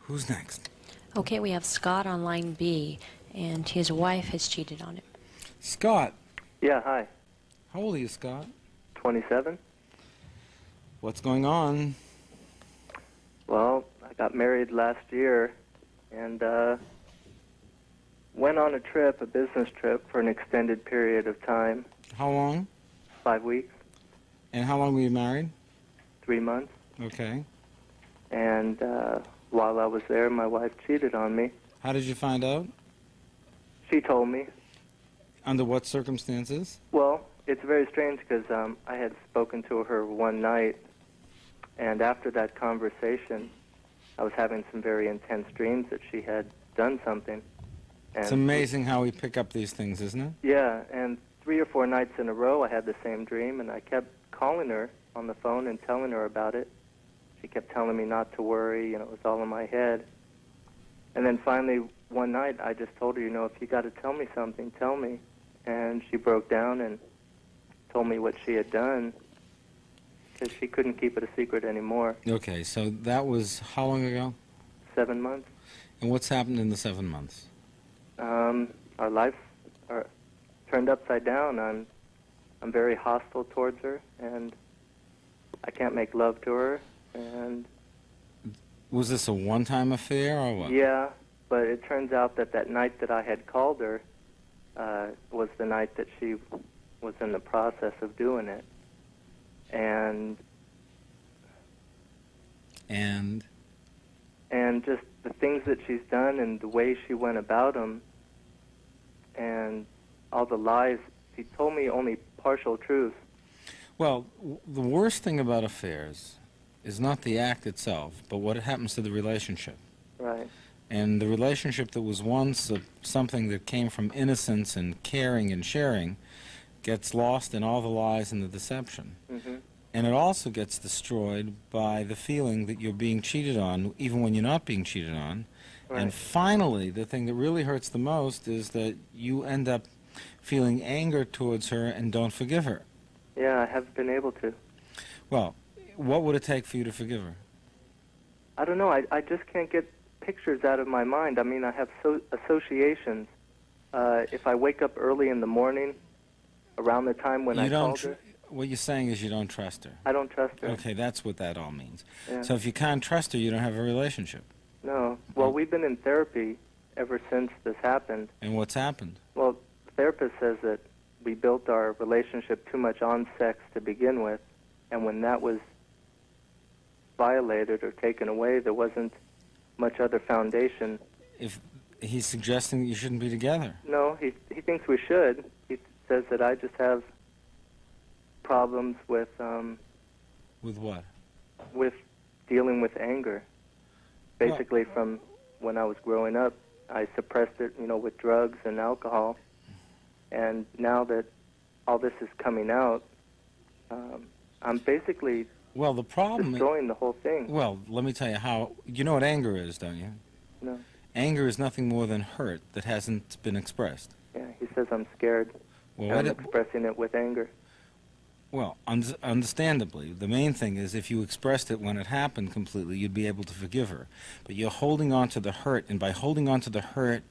Who's next? Okay, we have Scott on line B, and his wife has cheated on him. Scott. Yeah, hi. How old are you, Scott? 27. What's going on? Well, I got married last year and went on a trip, a business trip, for an extended period of time. How long? 5 weeks, And how long were you married? 3 months. Okay. And while I was there, my wife cheated on me. How did you find out? She told me. Under what circumstances? Well, it's very strange because I had spoken to her one night, and after that conversation, I was having some very intense dreams that she had done something. And It's amazing how we pick up these things, isn't it? Yeah, and 3 or 4 nights in a row I had the same dream, and I kept calling her on the phone and telling her about it. She kept telling me not to worry, it was all in my head. And then finally, one night, I just told her, if you got to tell me something, tell me. And she broke down and told me what she had done, because she couldn't keep it a secret anymore. Okay, so that was how long ago? 7 months. And what's happened in the 7 months? Our lives are turned upside down. I'm very hostile towards her, and I can't make love to her. And Was this a one-time affair or what? yeah, but it turns out that night that I had called her was the night that she was in the process of doing it. And just the things that she's done and the way she went about them and all the lies. She told me only partial truths. Well, the worst thing about affairs is not the act itself, but what happens to the relationship. Right. And the relationship that was once something that came from innocence and caring and sharing gets lost in all the lies and the deception. Mm-hmm. And it also gets destroyed by the feeling that you're being cheated on, even when you're not being cheated on. Right. And finally, the thing that really hurts the most is that you end up feeling anger towards her and don't forgive her. Yeah, I haven't been able to. Well, what would it take for you to forgive her? I don't know. I just can't get pictures out of my mind. I mean, I have associations. If I wake up early in the morning, around the time when I called her, what you're saying is you don't trust her. I don't trust her. Okay, that's what that all means. Yeah. So if you can't trust her, you don't have a relationship. No. Well, we've been in therapy ever since this happened. And what's happened? Well, the therapist says that we built our relationship too much on sex to begin with, and when that was violated or taken away, there wasn't much other foundation. If he's suggesting that you shouldn't be together. No, he thinks we should. He says that I just have problems with With what? with dealing with anger. Basically, from when I was growing up, I suppressed it, with drugs and alcohol. And now that all this is coming out, I'm basically Well, the problem destroying the whole thing. Well, let me tell you how. You know what anger is, don't you? No. Anger is nothing more than hurt that hasn't been expressed. Yeah, he says I'm scared. Well, And I'm expressing it with anger. Well, understandably, the main thing is if you expressed it when it happened completely, you'd be able to forgive her. But you're holding on to the hurt, and by holding on to the hurt,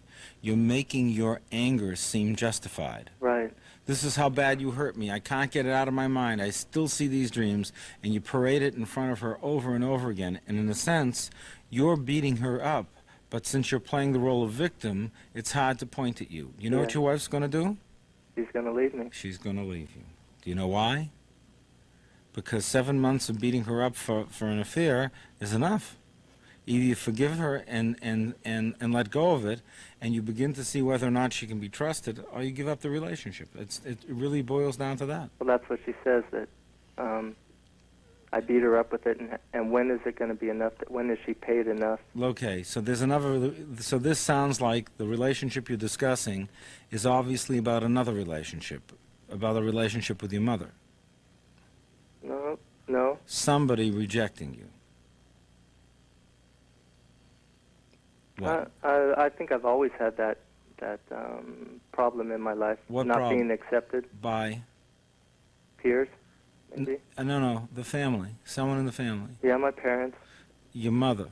you're making your anger seem justified. Right. This is how bad you hurt me. I can't get it out of my mind. I still see these dreams, and you parade it in front of her over and over again. And in a sense, you're beating her up. But since you're playing the role of victim, it's hard to point at you. You know what your wife's going to do? She's going to leave me. She's going to leave you. Do you know why? Because 7 months of beating her up for an affair is enough. Either you forgive her and let go of it, and you begin to see whether or not she can be trusted, or you give up the relationship. It really boils down to that. Well, that's what she says, that I beat her up with it, and when is it going to be enough? When is she paid enough? Okay, so there's another. So this sounds like the relationship you're discussing is obviously about another relationship, about a relationship with your mother. No. Somebody rejecting you. What? I think I've always had that problem in my life. What not problem? being accepted. By? Peers, maybe. No, the family. Someone in the family. Yeah, my parents. Your mother.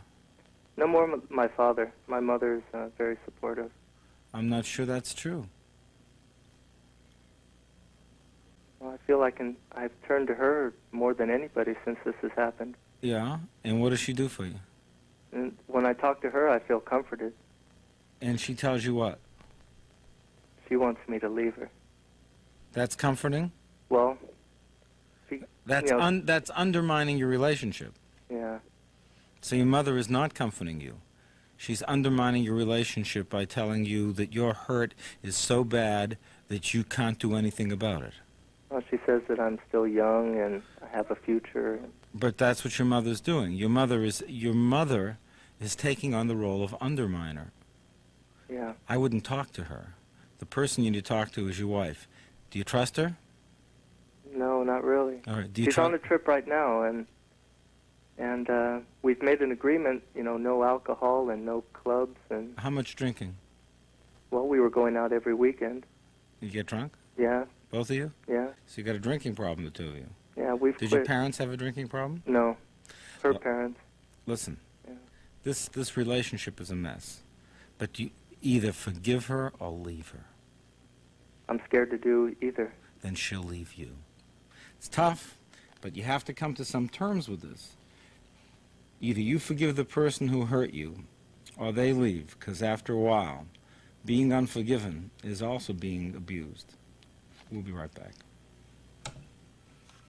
No more my father. My mother's very supportive. I'm not sure that's true. Well, I feel like I've turned to her more than anybody since this has happened. Yeah? And what does she do for you? And when I talk to her, I feel comforted. And she tells you what? She wants me to leave her. That's comforting? Well, she, That's you know, that's undermining your relationship. yeah. So your mother is not comforting you. She's undermining your relationship by telling you that your hurt is so bad that you can't do anything about it. Well, she says that I'm still young and I have a future. But that's what your mother's doing. Your mother is taking on the role of underminer. Yeah. I wouldn't talk to her. The person you need to talk to is your wife. Do you trust her? No, not really. All right. Do you She's on a trip right now, and we've made an agreement. You know, no alcohol and no clubs, and How much drinking? well, we were going out every weekend. You get drunk? Yeah, Both of you? yeah, So you got a drinking problem, the two of you. yeah. We've Did quit. your parents have a drinking problem? No, her Well- parents. Listen, Yeah. this relationship is a mess. But you either forgive her or leave her. I'm scared to do either. Then she'll leave you. It's tough, but you have to come to some terms with this. Either you forgive the person who hurt you, or they leave, because after a while, being unforgiven is also being abused. We'll be right back.